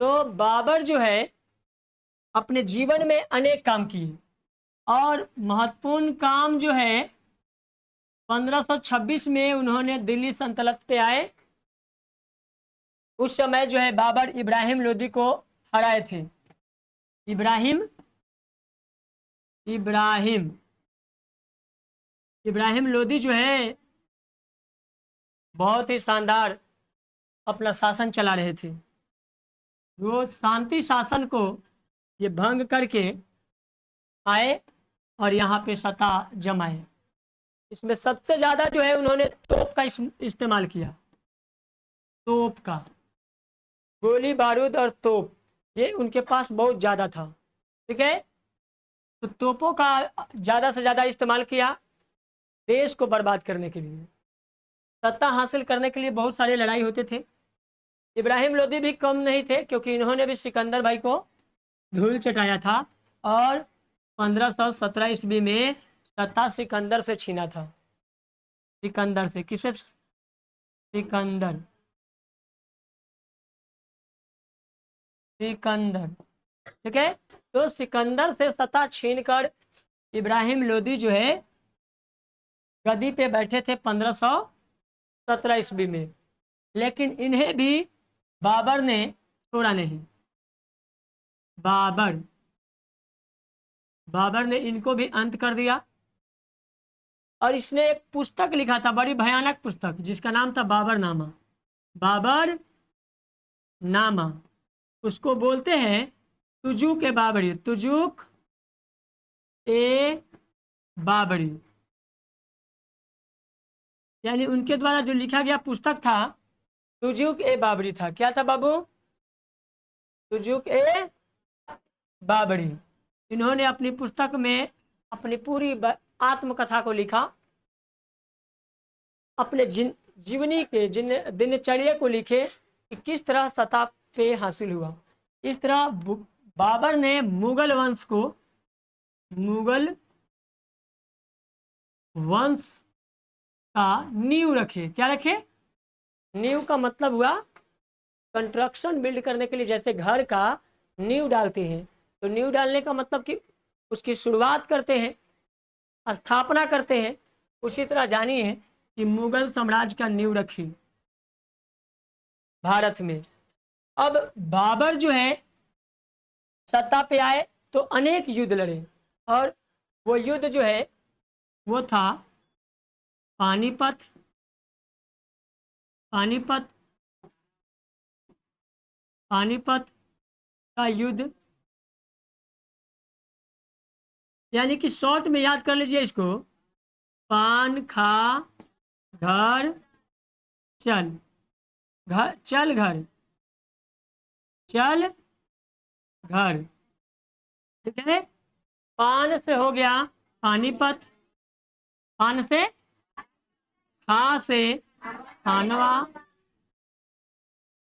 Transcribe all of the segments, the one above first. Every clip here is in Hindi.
तो बाबर जो है अपने जीवन में अनेक काम किए और महत्वपूर्ण काम जो है 1526 में उन्होंने दिल्ली सल्तनत पे आए। उस समय जो है बाबर इब्राहिम लोदी को हराए थे। इब्राहिम इब्राहिम इब्राहिम लोदी जो है बहुत ही शानदार अपना शासन चला रहे थे। वो शांति शासन को ये भंग करके आए और यहाँ पे सत्ता जमाए। इसमें सबसे ज़्यादा जो है उन्होंने तोप का इस्तेमाल किया। तोप का, गोली बारूद और तोप, ये उनके पास बहुत ज़्यादा था। ठीक है, तो तोपों का ज़्यादा से ज़्यादा इस्तेमाल किया देश को बर्बाद करने के लिए। सत्ता हासिल करने के लिए बहुत सारे लड़ाई होते थे। इब्राहिम लोदी भी कम नहीं थे, क्योंकि इन्होंने भी सिकंदर भाई को धूल चटाया था और 1517 ईस्वी में सत्ता सिकंदर से छीना था। सिकंदर से, किसे? सिकंदर सिकंदर ठीक है, तो सिकंदर से सत्ता छीनकर इब्राहिम लोदी जो है गद्दी पे बैठे थे 1517 ईस्वी में। लेकिन इन्हें भी बाबर ने छोड़ा नहीं। बाबर बाबर ने इनको भी अंत कर दिया। और इसने एक पुस्तक लिखा था, बड़ी भयानक पुस्तक, जिसका नाम था बाबर नामा। बाबर नामा, उसको बोलते हैं तुजुक ए बाबरी। तुजुक ए बाबरी, यानी उनके द्वारा जो लिखा गया पुस्तक था तुजुक ए बाबरी था। क्या था बाबू? तुजुक ए बाबरी। इन्होंने अपनी पुस्तक में अपनी पूरी आत्मकथा को लिखा, अपने जीवनी के दिनचर्या को लिखे कि किस तरह सत्ता पे हासिल हुआ। इस तरह बाबर ने मुगल वंश का नींव रखे। क्या रखे? नींव का मतलब हुआ कंस्ट्रक्शन बिल्ड करने के लिए, जैसे घर का नींव डालते हैं, तो नींव डालने का मतलब कि उसकी शुरुआत करते हैं, स्थापना करते हैं। उसी तरह जानिए कि मुगल साम्राज्य का नींव रखी भारत में। अब बाबर जो है सत्ता पे आए तो अनेक युद्ध लड़े, और वो युद्ध जो है वो था पानीपत पानीपत पानीपत का युद्ध। यानी कि शॉर्ट में याद कर लीजिए इसको, पान खा घर चल, घर चल घर चल घर। ठीक है, पान से हो गया पानीपत, पान से, खा से खानवा,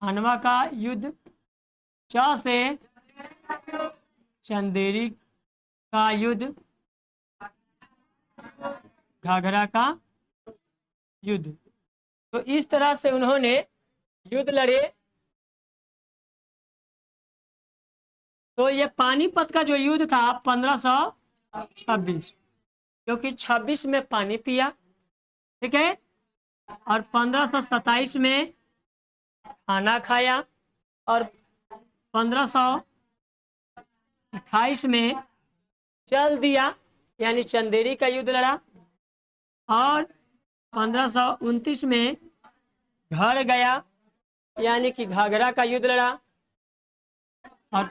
खानवा का युद्ध, च से चंदेरी का युद्ध, घाघरा का युद्ध। तो इस तरह से उन्होंने युद्ध लड़े। तो ये पानीपत का जो युद्ध था 1526, क्योंकि 26 में पानी पिया। ठीक है, और 1527 में खाना खाया, और 1528 में चल दिया, यानी चंदेरी का युद्ध लड़ा, और 1529 में घर गया, यानी कि घाघरा का युद्ध लड़ा, और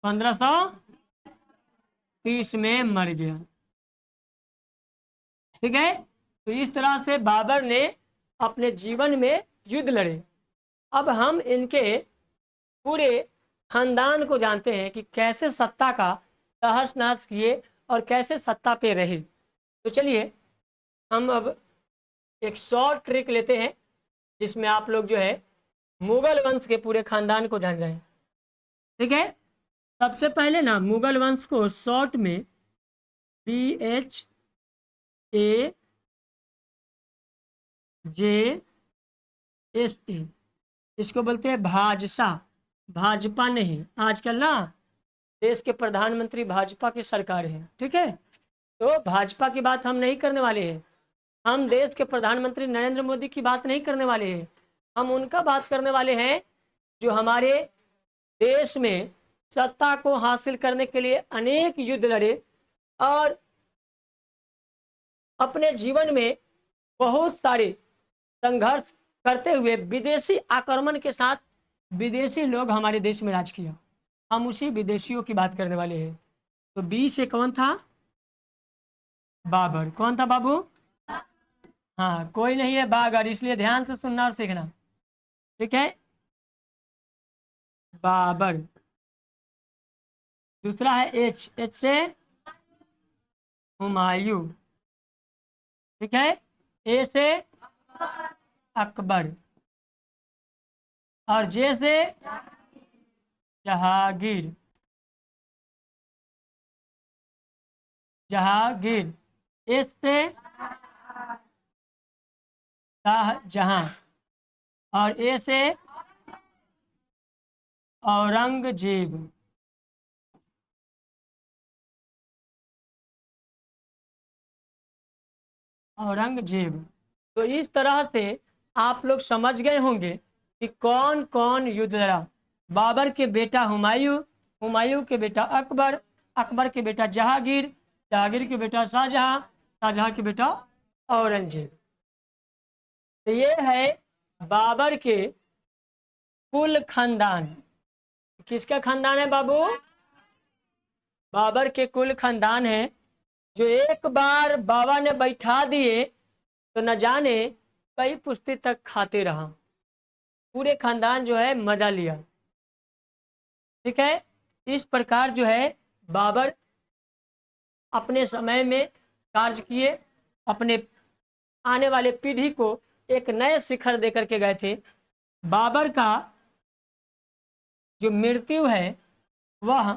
1530 में मर गया। ठीक है, तो इस तरह से बाबर ने अपने जीवन में युद्ध लड़े। अब हम इनके पूरे खानदान को जानते हैं कि कैसे सत्ता का तहस नहस किए और कैसे सत्ता पे रहे। तो चलिए हम अब एक शॉर्ट ट्रिक लेते हैं, जिसमें आप लोग जो है मुगल वंश के पूरे खानदान को जान जाएं। ठीक है, सबसे पहले ना मुगल वंश को शॉर्ट में BHAJSA, इसको बोलते हैं भाजसा। भाजपा नहीं, आजकल ना देश के प्रधानमंत्री भाजपा की सरकार है, ठीक है। तो भाजपा की बात हम नहीं करने वाले हैं। हम देश के प्रधानमंत्री नरेंद्र मोदी की बात नहीं करने वाले हैं। हम उनका बात करने वाले हैं जो हमारे देश में सत्ता को हासिल करने के लिए अनेक युद्ध लड़े और अपने जीवन में बहुत सारे संघर्ष करते हुए विदेशी आक्रमण के साथ विदेशी लोग हमारे देश में राज किया। हम उसी विदेशियों की बात करने वाले हैं। तो 20 से कौन था? बाबर। कौन था बाबू? हाँ, कोई नहीं है बाबर, इसलिए ध्यान से सुनना और सीखना, ठीक है। बाबर। दूसरा है एच, एच से हुमायूं, ठीक है। ए से अकबर और जे से जहांगीर, जहांगीर। एस से शाहजहां और ए से औरंगजेब। औरंगजेब। तो इस तरह से आप लोग समझ गए होंगे कि कौन कौन युद्ध लड़ा। बाबर के बेटा हुमायूं, हुमायूं के बेटा अकबर, अकबर के बेटा जहांगीर, जहांगीर के बेटा शाहजहां, शाहजहां के बेटा औरंगजेब। तो ये है बाबर के कुल खानदान। किसका खानदान है बाबू? बाबर के कुल खानदान है, जो एक बार बाबा ने बैठा दिए तो न जाने कई पुश्ती तक खाते रहा। पूरे खानदान जो है मजा लिया, ठीक है। इस प्रकार जो है बाबर अपने समय में कार्य किए, अपने आने वाले पीढ़ी को एक नए शिखर देकर के गए थे। बाबर का जो मृत्यु है वह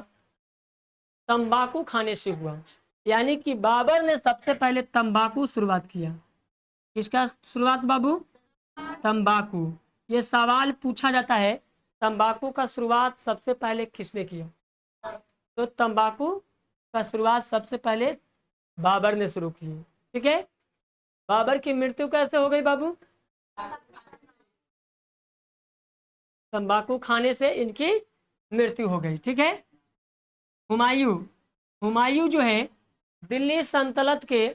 तंबाकू खाने से हुआ, यानी कि बाबर ने सबसे पहले तंबाकू शुरुआत किया। किसका शुरुआत बाबू? तंबाकू। ये सवाल पूछा जाता है, तंबाकू का शुरुआत सबसे पहले किसने किया? तो तंबाकू का शुरुआत सबसे पहले बाबर ने शुरू की, ठीक है। बाबर की मृत्यु कैसे हो गई बाबू? तंबाकू खाने से इनकी मृत्यु हो गई, ठीक है। हुमायूं, हुमायूं जो है दिल्ली सल्तनत के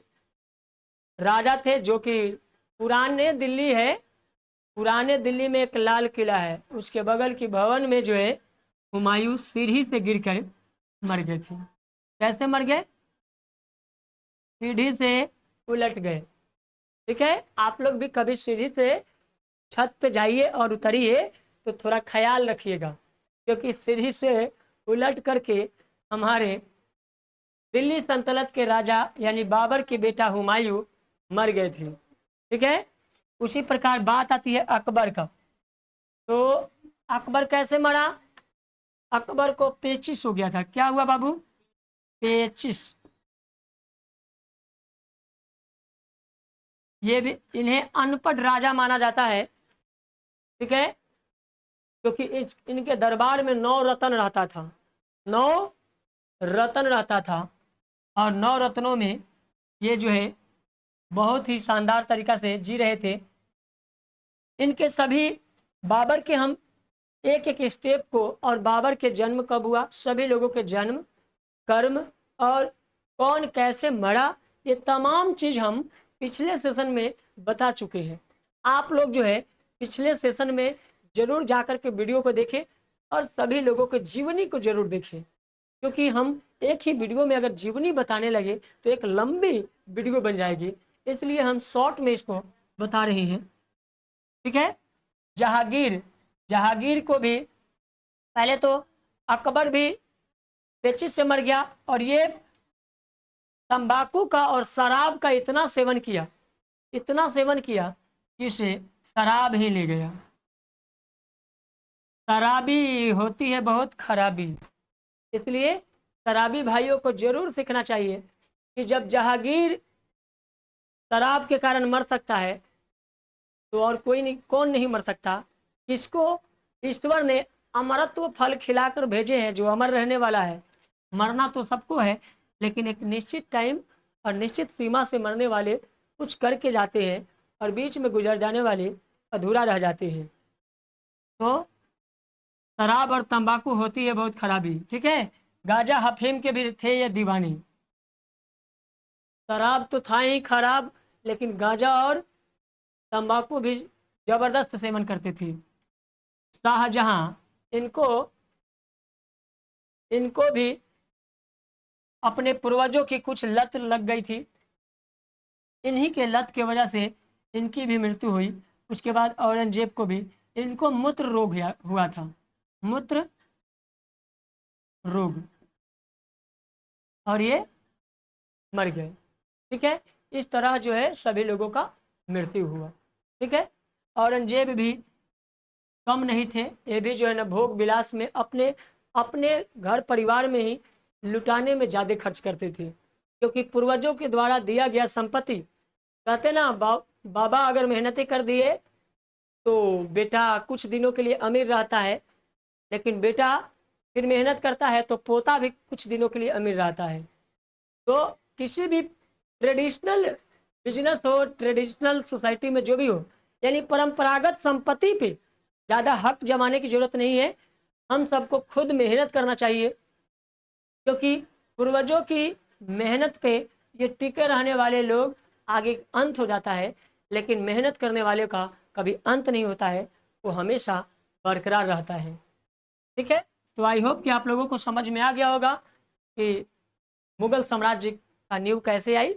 राजा थे, जो कि पुराने दिल्ली है, पुराने दिल्ली में एक लाल किला है, उसके बगल की भवन में जो है हुमायूं सीढ़ी से गिरकर मर गए थे। कैसे मर गए? सीढ़ी से उलट गए, ठीक है। आप लोग भी कभी सीढ़ी से छत पे जाइए और उतरिए तो थोड़ा ख्याल रखिएगा, क्योंकि सीढ़ी से उलट करके हमारे दिल्ली सल्तनत के राजा यानी बाबर के बेटा हुमायूं मर गए थे, ठीक है। उसी प्रकार बात आती है अकबर का। तो अकबर कैसे मरा? अकबर को पेचिस हो गया था। क्या हुआ बाबू? पेचिस। ये भी इन्हें अनपढ़ राजा माना जाता है, ठीक है, क्योंकि इनके दरबार में 9 रत्न रहता था, 9 रत्न रहता था। और 9 रत्नों में ये जो है बहुत ही शानदार तरीका से जी रहे थे। इनके सभी बाबर के हम एक एक स्टेप को, और बाबर के जन्म कब हुआ, सभी लोगों के जन्म, कर्म और कौन कैसे मरा, ये तमाम चीज हम पिछले सेशन में बता चुके हैं। आप लोग जो है पिछले सेशन में जरूर जाकर के वीडियो को देखें और सभी लोगों के जीवनी को जरूर देखें, क्योंकि हम एक ही वीडियो में अगर जीवनी बताने लगे तो एक लंबी वीडियो बन जाएगी, इसलिए हम शॉर्ट में इसको बता रहे हैं, ठीक है। जहांगीर, जहांगीर को भी पहले तो अकबर भी पेचिस से मर गया, और ये तंबाकू का और शराब का इतना सेवन किया, इतना सेवन किया कि इसे शराब ही ले गया। शराबी होती है बहुत खराबी, इसलिए शराबी भाइयों को जरूर सीखना चाहिए कि जब जहांगीर शराब के कारण मर सकता है तो और कोई नहीं, कौन नहीं मर सकता। किसको ईश्वर ने अमरत्व फल खिलाकर भेजे हैं, जो अमर रहने वाला है। मरना तो सबको है, लेकिन एक निश्चित टाइम और निश्चित सीमा से मरने वाले कुछ करके जाते हैं, और बीच में गुजर जाने वाले अधूरा रह जाते हैं। तो शराब और तंबाकू होती है बहुत खराबी, ठीक है। गांजा अफीम के भी थे ये दीवानी। शराब तो था ही खराब, लेकिन गांजा और तंबाकू भी जबरदस्त सेवन करते थे। शाहजहां, इनको इनको भी अपने पूर्वजों की कुछ लत लग गई थी। इन्हीं के लत की वजह से इनकी भी मृत्यु हुई। उसके बाद औरंगजेब को भी, इनको मूत्र रोग हुआ था, मूत्र रोग, और ये मर गए, ठीक है। इस तरह जो है सभी लोगों का मृत्यु हुआ, ठीक है। औरंगजेब भी कम नहीं थे, ये भी जो है ना भोग विलास में अपने अपने घर परिवार में ही लुटाने में ज़्यादा खर्च करते थे, क्योंकि पूर्वजों के द्वारा दिया गया संपत्ति, कहते ना बाबा अगर मेहनतें कर दिए तो बेटा कुछ दिनों के लिए अमीर रहता है, लेकिन बेटा फिर मेहनत करता है तो पोता भी कुछ दिनों के लिए अमीर रहता है। तो किसी भी ट्रेडिशनल बिजनेस हो, ट्रेडिशनल सोसाइटी में जो भी हो, यानी परंपरागत संपत्ति पे ज़्यादा हक जमाने की जरूरत नहीं है। हम सबको खुद मेहनत करना चाहिए, क्योंकि पूर्वजों की मेहनत पे ये टिके रहने वाले लोग आगे अंत हो जाता है, लेकिन मेहनत करने वाले का कभी अंत नहीं होता है, वो हमेशा बरकरार रहता है, ठीक है। तो आई होप कि आप लोगों को समझ में आ गया होगा कि मुगल साम्राज्य का नींव कैसे आई,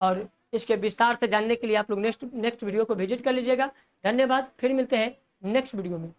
और इसके विस्तार से जानने के लिए आप लोग नेक्स्ट वीडियो को विजिट कर लीजिएगा। धन्यवाद, फिर मिलते हैं नेक्स्ट वीडियो में।